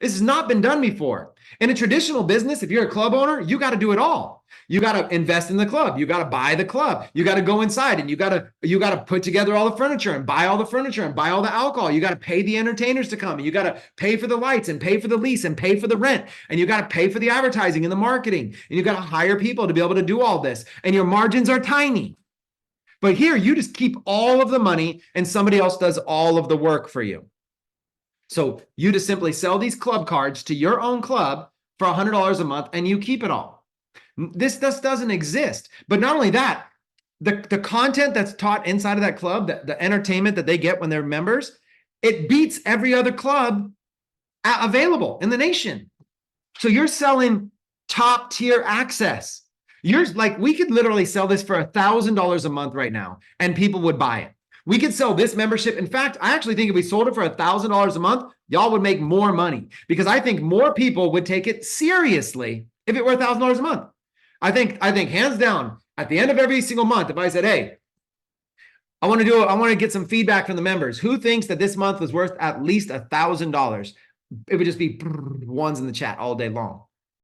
This has not been done before. In a traditional business, if you're a club owner, you got to do it all. You got to invest in the club. You got to buy the club. You got to go inside and you got to put together all the furniture and buy all the furniture and buy all the alcohol. You got to pay the entertainers to come. And you got to pay for the lights and pay for the lease and pay for the rent. And you got to pay for the advertising and the marketing. And you got to hire people to be able to do all this. And your margins are tiny. But here, you just keep all of the money and somebody else does all of the work for you. So you just simply sell these club cards to your own club for $100 a month and you keep it all. This doesn't exist. But not only that, the content that's taught inside of that club, the entertainment that they get when they're members, it beats every other club available in the nation. So you're selling top tier access. You're like, we could literally sell this for $1,000 a month right now and people would buy it. We could sell this membership. In fact, I actually think if we sold it for $1,000 a month, y'all would make more money because I think more people would take it seriously if it were $1,000 a month. I think hands down, at the end of every single month, if I said, hey, I want to get some feedback from the members. Who thinks that this month was worth at least $1,000? It would just be ones in the chat all day long.